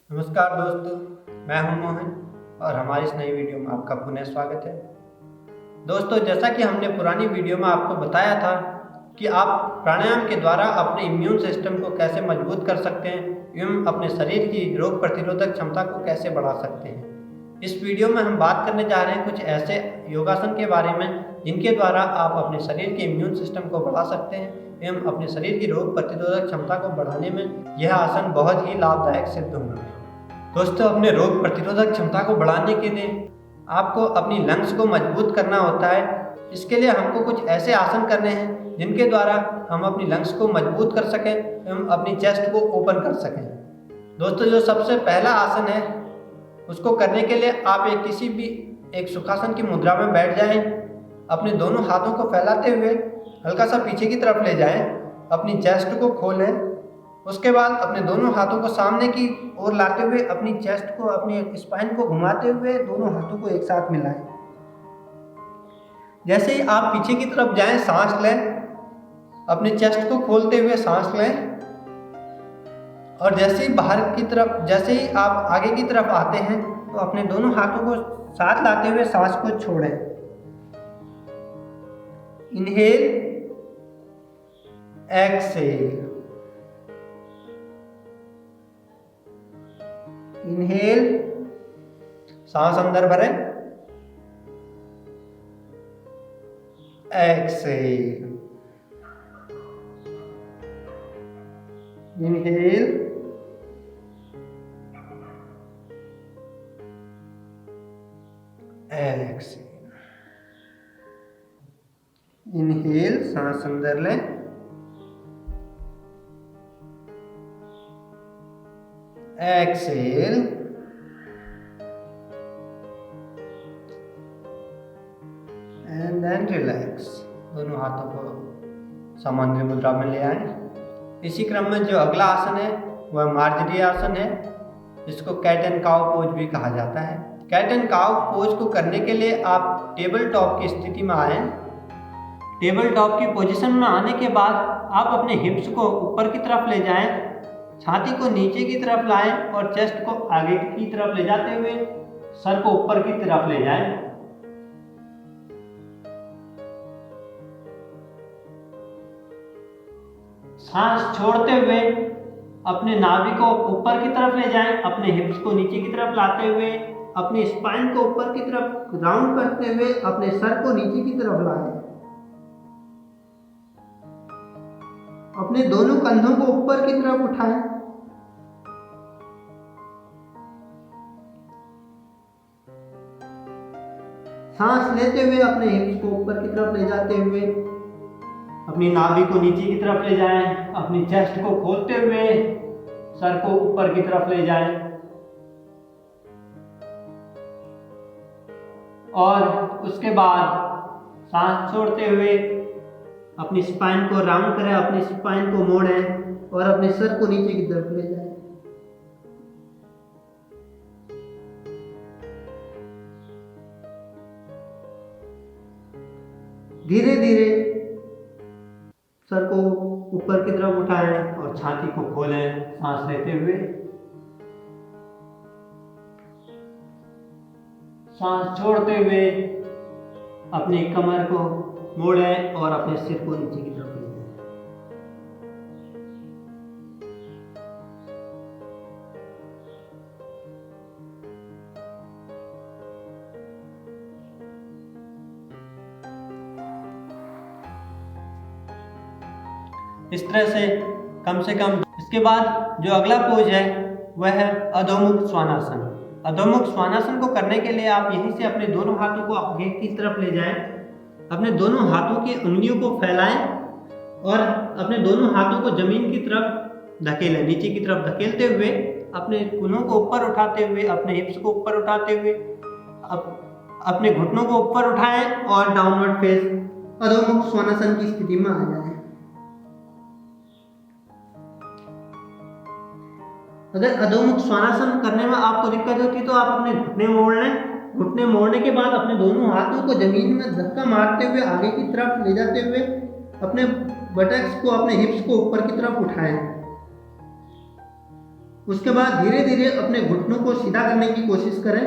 नमस्कार दोस्तों, मैं हूं मोहन और हमारी इस नई वीडियो में आपका पुनः स्वागत है। दोस्तों, जैसा कि हमने पुरानी वीडियो में आपको बताया था कि आप प्राणायाम के द्वारा अपने इम्यून सिस्टम को कैसे मजबूत कर सकते हैं एवं अपने शरीर की रोग प्रतिरोधक क्षमता को कैसे बढ़ा सकते हैं। इस वीडियो में हम बात करने जा रहे हैं कुछ ऐसे योगासन के बारे में जिनके द्वारा आप अपने शरीर के इम्यून सिस्टम को बढ़ा सकते हैं एवं अपने शरीर की रोग प्रतिरोधक क्षमता को बढ़ाने में यह आसन बहुत ही लाभदायक सिद्ध होंगे। दोस्तों, अपने रोग प्रतिरोधक क्षमता को बढ़ाने के लिए आपको अपनी लंग्स को मजबूत करना होता है। इसके लिए हमको कुछ ऐसे आसन करने हैं जिनके द्वारा हम अपनी लंग्स को मजबूत कर सकें एवं अपनी चेस्ट को ओपन कर सकें। दोस्तों, जो सबसे पहला आसन है उसको करने के लिए आप किसी भी एक सुखासन की मुद्रा में बैठ जाएं। अपने दोनों हाथों को फैलाते हुए हल्का सा पीछे की तरफ ले जाएं, अपनी चेस्ट को खोलें। उसके बाद अपने दोनों हाथों को सामने की ओर लाते हुए अपनी चेस्ट को, अपनी स्पाइन को घुमाते हुए दोनों हाथों को एक साथ मिलाएं। जैसे ही आप पीछे की तरफ जाएं, सांस लें, अपने चेस्ट को खोलते हुए सांस लें और जैसे ही आप आगे की तरफ आते हैं तो अपने दोनों हाथों को साथ लाते हुए सांस को छोड़ें। इनहेल, एक्सहेल, इनहेल, सांस अंदर भरें, एक्सहेल, इनहेल, एक्सहेल, इनहेल, सांस अंदर लें, एक्सहेल, एंड देन रिलैक्स। दोनों हाथों को सामान्य मुद्रा में ले आए। इसी क्रम में जो अगला आसन है वह मार्जरी आसन है, जिसको कैट एंड काउ पोज भी कहा जाता है। कैट एंड काउ पोज को करने के लिए आप टेबल टॉप की स्थिति में आए। टेबल टॉप की पोजीशन में आने के बाद आप अपने हिप्स को ऊपर की तरफ ले जाएं, छाती को नीचे की तरफ लाएं और चेस्ट को आगे की तरफ ले जाते हुए सर को ऊपर की तरफ ले जाएं। सांस छोड़ते हुए अपने नाभि को ऊपर की तरफ ले जाएं, अपने हिप्स को नीचे की तरफ लाते हुए अपनी स्पाइन को ऊपर की तरफ राउंड करते हुए अपने सर को नीचे की तरफ लाएं। अपने दोनों कंधों को ऊपर की तरफ उठाएं। सांस लेते हुए अपने हिप्स को ऊपर की तरफ ले जाते हुए अपनी नाभि को नीचे की तरफ ले जाएं, अपनी चेस्ट को खोलते हुए सर को ऊपर की तरफ ले जाएं और उसके बाद सांस छोड़ते हुए अपनी स्पाइन को राउंड करें, अपनी स्पाइन को मोड़ें और अपने सर को नीचे की तरफ ले जाएं। धीरे धीरे सर को ऊपर की तरफ उठाएं और छाती को खोलें सांस लेते हुए। सांस छोड़ते हुए अपनी कमर को मोड़ें और अपने सिर को नीचे की तरफ ले जाएं। इस तरह से कम। इसके बाद जो अगला पोज है वह है अधोमुख स्वानासन। अधोमुख स्वानासन को करने के लिए आप यहीं से अपने दोनों हाथों को आगे की तरफ ले जाएं, अपने दोनों हाथों की उंगलियों को फैलाएं और अपने दोनों हाथों को जमीन की तरफ धकेलें। नीचे की तरफ धकेलते हुए अपने कूल्हों को ऊपर उठाते हुए, अपने हिप्स को ऊपर उठाते हुए अपने घुटनों को ऊपर उठाएं और डाउनवर्ड फेस अधोमुख स्वानासन की स्थिति में आ जाएं। अगर अधोमुख स्वानासन करने में आपको दिक्कत होती है तो आप अपने घुटने मोड़ लें। घुटने मोड़ने के बाद अपने दोनों हाथों को जमीन में धक्का मारते हुए आगे की तरफ ले जाते हुए अपने बटक्स को, अपने हिप्स को ऊपर की तरफ उठाएं। उसके बाद धीरे धीरे अपने घुटनों को सीधा करने की कोशिश करें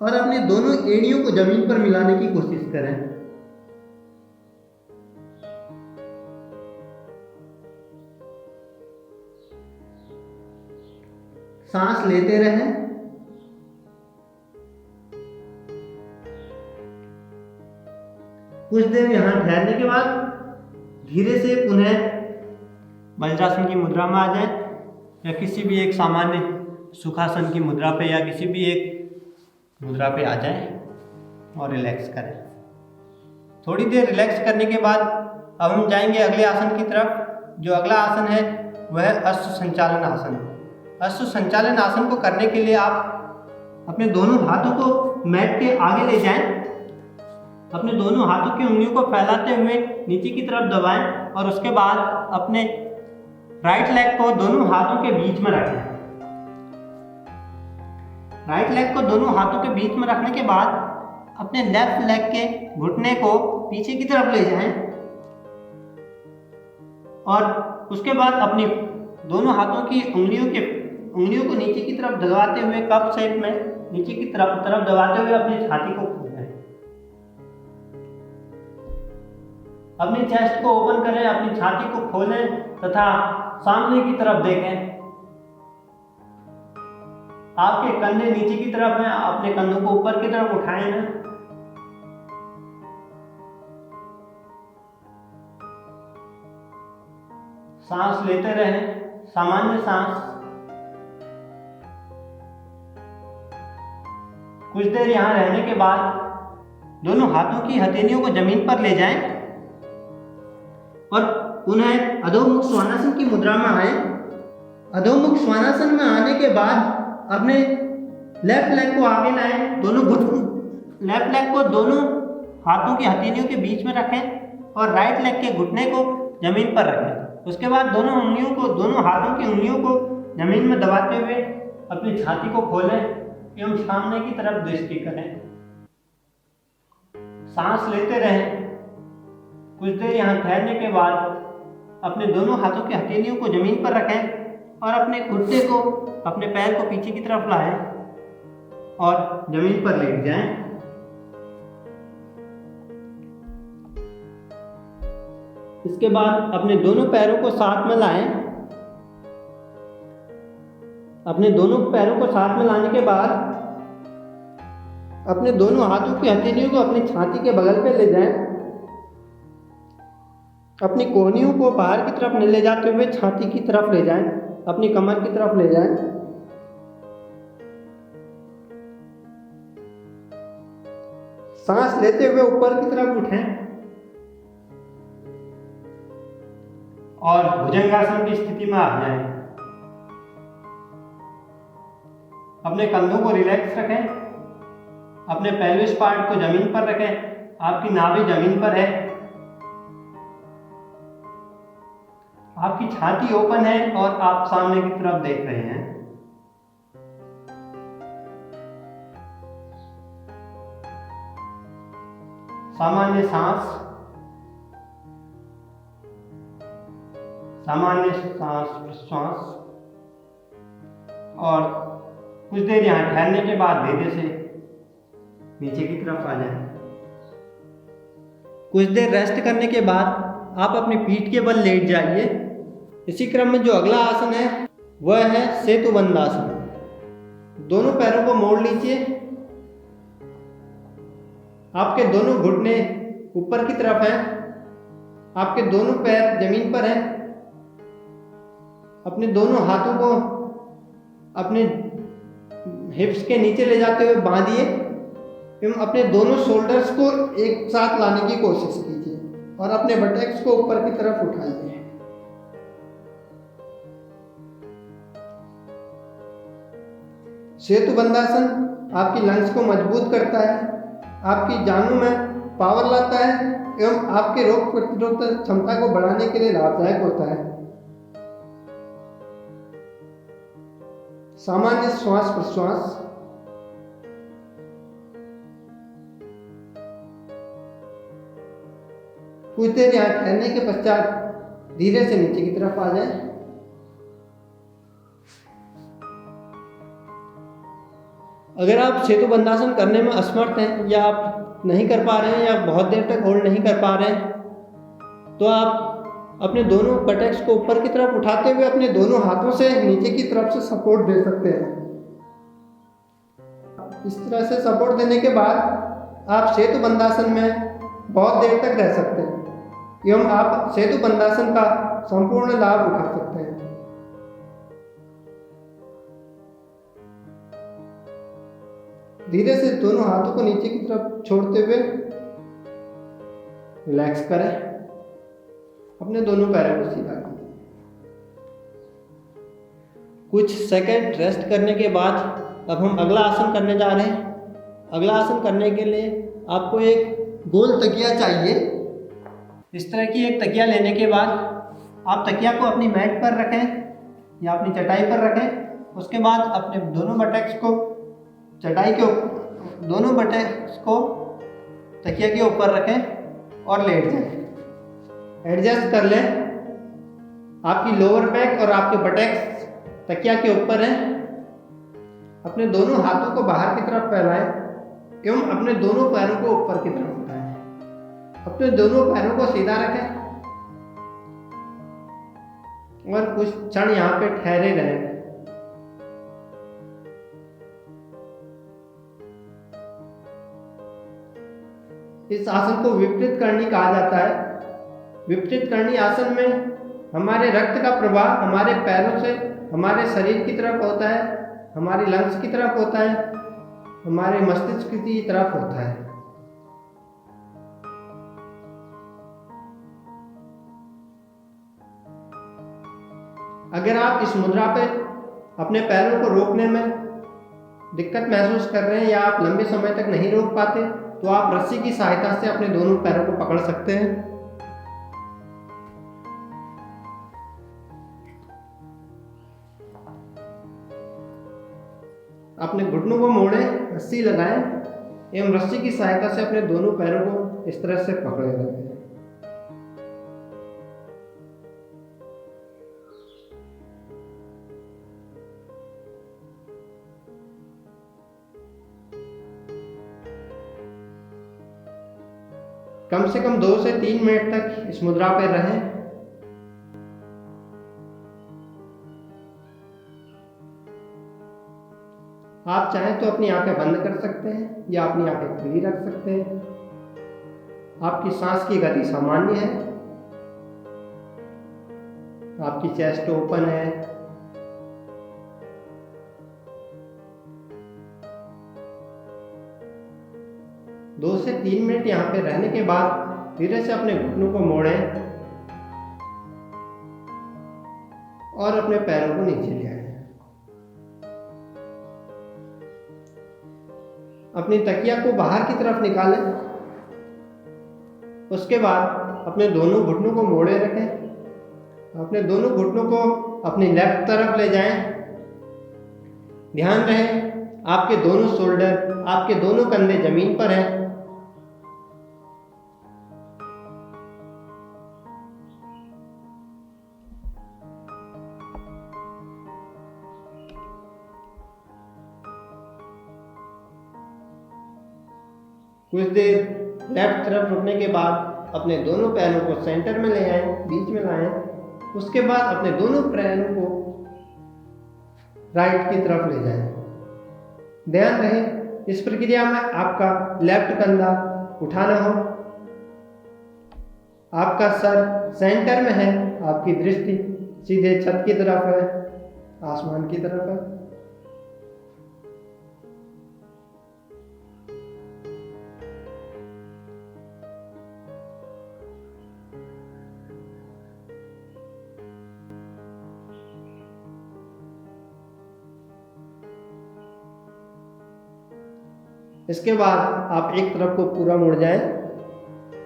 और अपने दोनों एड़ियों को जमीन पर मिलाने की कोशिश करें। सांस लेते रहें। कुछ देर यहां ठहरने के बाद धीरे से पुनः वज्रासन की मुद्रा में आ जाएं या किसी भी एक सामान्य सुखासन की मुद्रा पे या किसी भी एक मुद्रा पे आ जाएं और रिलैक्स करें। थोड़ी देर रिलैक्स करने के बाद अब हम जाएंगे अगले आसन की तरफ। जो अगला आसन है वह है अश्व संचालन आसन। अश्व संचालन आसन को करने के लिए आप अपने दोनों हाथों को मैट के आगे ले जाएं। अपने दोनों हाथों की उंगलियों को फैलाते हुए नीचे की तरफ दबाएं और उसके बाद अपने राइट लेग को दोनों हाथों के बीच में रखें। राइट लेग को दोनों हाथों के बीच में रखने के बाद अपने लेफ्ट लेग के घुटने को पीछे की तरफ ले जाएं और उसके बाद अपनी दोनों हाथों की उंगलियों को नीचे की तरफ दबाते हुए कप शेप में नीचे की तरफ दबाते हुए अपनी छाती को खोलें। अपनी चेस्ट को ओपन करें, अपनी छाती को खोलें तथा सामने की तरफ देखें। आपके कंधे नीचे की तरफ हैं, अपने कंधों को ऊपर की तरफ उठाएं ना। सांस लेते रहें, सामान्य सांस। कुछ देर यहां रहने के बाद दोनों हाथों की हथेलियों को जमीन पर ले जाएं और पुनः अधोमुख श्वानासन की मुद्रा में आए। अधोमुख श्वानासन में आने के बाद अपने लेफ्ट लेग को आगे लाएं, लेफ्ट लेग को दोनों हाथों की हथेलियों के बीच में रखें और राइट लेग के घुटने को जमीन पर रखें। उसके बाद दोनों हाथों की उंगलियों को जमीन में दबाते हुए अपनी छाती को खोलें एवं सामने की तरफ दृष्टि करें। सांस लेते रहें। कुछ देर यहाँ ठहरने के बाद अपने दोनों हाथों की हथेलियों को जमीन पर रखें और अपने घुटने को, अपने पैर को पीछे की तरफ लाएं और जमीन पर लेट जाएं। इसके बाद अपने दोनों पैरों को साथ में लाएं। अपने दोनों पैरों को साथ में लाने के बाद अपने दोनों हाथों की हथेलियों को अपनी छाती के बगल पे ले जाएं। अपनी कोहनियों को बाहर की तरफ ले जाते हुए छाती की तरफ ले जाएं, अपनी कमर की तरफ ले जाएं। सांस लेते हुए ऊपर की तरफ उठें और भुजंगासन की स्थिति में आ जाएं। अपने कंधों को रिलैक्स रखें, अपने पेल्विस पार्ट को जमीन पर रखें। आपकी नाभि जमीन पर है, आपकी छाती ओपन है और आप सामने की तरफ देख रहे हैं। सामान्य सांस, सामान्य सांस प्रश्वास और कुछ देर यहाँ ठहरने के बाद धीरे से नीचे की तरफ आ जाएं। कुछ देर रेस्ट करने के बाद आप अपनी पीठ के बल लेट जाइए। इसी क्रम में जो अगला आसन है वह है सेतुबंध आसन। दोनों पैरों को मोड़ लीजिए। आपके दोनों घुटने ऊपर की तरफ हैं, आपके दोनों पैर जमीन पर हैं। अपने दोनों हाथों को अपने हिप्स के नीचे ले जाते हुए बांधिए एवं अपने दोनों शोल्डर्स को एक साथ लाने की कोशिश कीजिए और अपने बटैक्स को ऊपर की तरफ उठाइए। सेतुबंधासन आपकी लंग्स को मजबूत करता है, आपकी जांघों में पावर लाता है एवं आपके रोग प्रतिरोधक क्षमता को बढ़ाने के लिए लाभदायक होता है। सामान्य श्वास प्रश्वास। कुछ देर यहाँ ठहरने के पश्चात धीरे से नीचे की तरफ आ जाएं। अगर आप सेतु बंधासन करने में असमर्थ हैं या आप नहीं कर पा रहे हैं या बहुत देर तक होल्ड नहीं कर पा रहे हैं, तो आप अपने दोनों बटैक्स को ऊपर की तरफ उठाते हुए अपने दोनों हाथों से नीचे की तरफ से सपोर्ट दे सकते हैं। इस तरह से सपोर्ट देने के बाद आप सेतु बंधासन में बहुत देर तक रह सकते हैं एवं आप सेतु बंधासन का संपूर्ण लाभ उठा सकते हैं। धीरे से दोनों हाथों को नीचे की तरफ छोड़ते हुए रिलैक्स करें। अपने दोनों पैरों को सीधा करें। कुछ सेकंड रेस्ट करने के बाद अब हम अगला आसन करने जा रहे हैं। अगला आसन करने के लिए आपको एक गोल तकिया चाहिए। इस तरह की एक तकिया लेने के बाद आप तकिया को अपनी मैट पर रखें या अपनी चटाई पर रखें। उसके बाद अपने दोनों बटैक्स को दोनों बटैक्स को तकिया के ऊपर रखें और लेट जाएं। एडजस्ट कर लें। आपकी लोअर बैक और आपके बटैक्स तकिया के ऊपर हैं। अपने दोनोदोनों हाथों को बाहर की तरफ फैलाएं एवं अपने दोनों पैरों को ऊपर की तरफ उठाएं। अपने दोनों पैरों को सीधा रखें और कुछ क्षण यहाँ पे ठहरे रहें। इस आसन को विपरीत करणी कहा जाता है। विपरीत करणी आसन में हमारे रक्त का प्रवाह हमारे पैरों से हमारे शरीर की तरफ होता है, हमारी लंग्स की तरफ होता है, हमारे मस्तिष्क की तरफ होता है। अगर आप इस मुद्रा पे अपने पैरों को रोकने में दिक्कत महसूस कर रहे हैं या आप लंबे समय तक नहीं रोक पाते, तो आप रस्सी की सहायता से अपने दोनों पैरों को पकड़ सकते हैं। अपने घुटनों को मोड़ें, रस्सी लगाएं एवं रस्सी की सहायता से अपने दोनों पैरों को इस तरह से पकड़े रखें। कम से कम 2 से 3 मिनट तक इस मुद्रा पर रहें। आप चाहें तो अपनी आंखें बंद कर सकते हैं या अपनी आंखें खुली रख सकते हैं। आपकी सांस की गति सामान्य है। आपकी चेस्ट ओपन है। दो से 3 मिनट यहाँ पे रहने के बाद धीरे से अपने घुटनों को मोड़ें और अपने पैरों को नीचे ले आए। अपनी तकिया को बाहर की तरफ निकालें। उसके बाद अपने दोनों घुटनों को मोड़े रखें। अपने दोनों घुटनों को अपनी लेफ्ट तरफ ले जाएं। ध्यान रहे आपके दोनों शोल्डर, आपके दोनों कंधे जमीन पर हैं। कुछ देर लेफ्ट तरफ रुकने के बाद अपने दोनों पैरों को सेंटर में ले आएं, बीच में लाएं। उसके बाद अपने दोनों पैरों को राइट की तरफ ले जाएं। ध्यान रहे इस प्रक्रिया में आपका लेफ्ट कंधा उठाना हो। आपका सर सेंटर में है। आपकी दृष्टि सीधे छत की तरफ है, आसमान की तरफ है। इसके बाद आप एक तरफ को पूरा मुड़ जाएं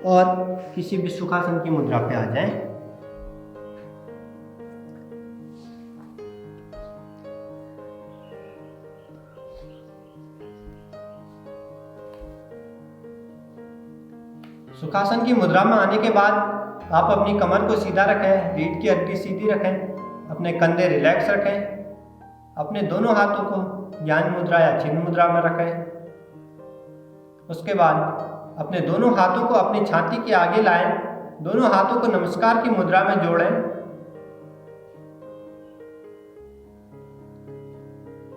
और किसी भी सुखासन की मुद्रा पे आ जाएं। सुखासन की मुद्रा में आने के बाद आप अपनी कमर को सीधा रखें, रीढ़ की हड्डी सीधी रखें, अपने कंधे रिलैक्स रखें अपने दोनों हाथों को ज्ञान मुद्रा या चिन्ह मुद्रा में रखें। उसके बाद अपने दोनों हाथों को अपनी छाती के आगे लाएं, दोनों हाथों को नमस्कार की मुद्रा में जोड़ें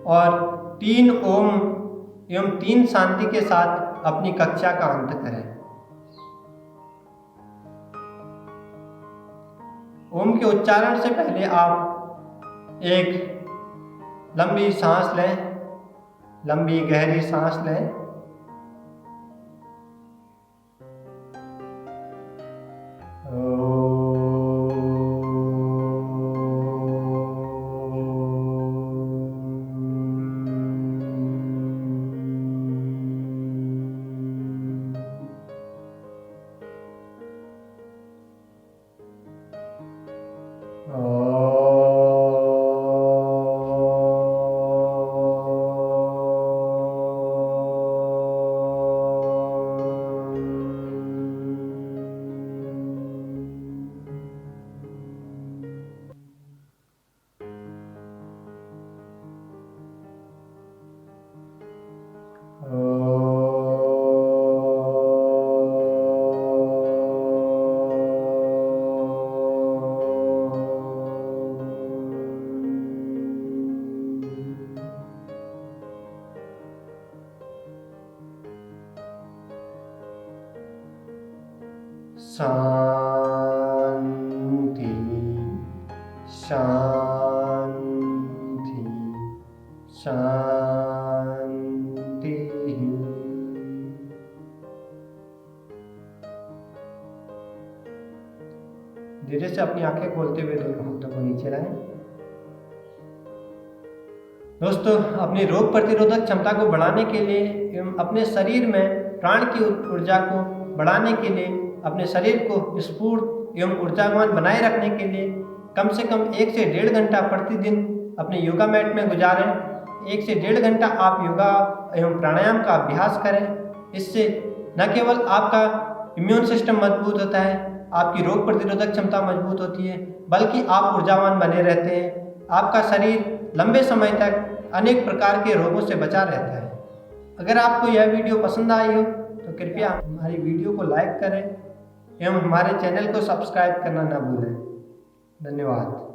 और 3 ओम एवं 3 शांति के साथ अपनी कक्षा का अंत करें। ओम के उच्चारण से पहले आप एक लंबी सांस लें, लंबी गहरी सांस लें शांति शांति शांति। धीरे से अपनी आंखें खोलते हुए दोनों हाथों को नीचे लाएं। दोस्तों, अपनी रोग प्रतिरोधक क्षमता को बढ़ाने के लिए एवं अपने शरीर में प्राण की ऊर्जा को बढ़ाने के लिए, अपने शरीर को स्फूर्त एवं ऊर्जावान बनाए रखने के लिए कम से कम 1 से 1.5 घंटा प्रतिदिन अपने योगा मैट में गुजारें। 1 से 1.5 घंटा आप योगा एवं प्राणायाम का अभ्यास करें। इससे न केवल आपका इम्यून सिस्टम मजबूत होता है, आपकी रोग प्रतिरोधक क्षमता मजबूत होती है, बल्कि आप ऊर्जावान बने रहते हैं। आपका शरीर लंबे समय तक अनेक प्रकार के रोगों से बचा रहता है। अगर आपको यह वीडियो पसंद आई हो तो कृपया हमारी वीडियो को लाइक करें एवं हमारे चैनल को सब्सक्राइब करना न भूलें। धन्यवाद।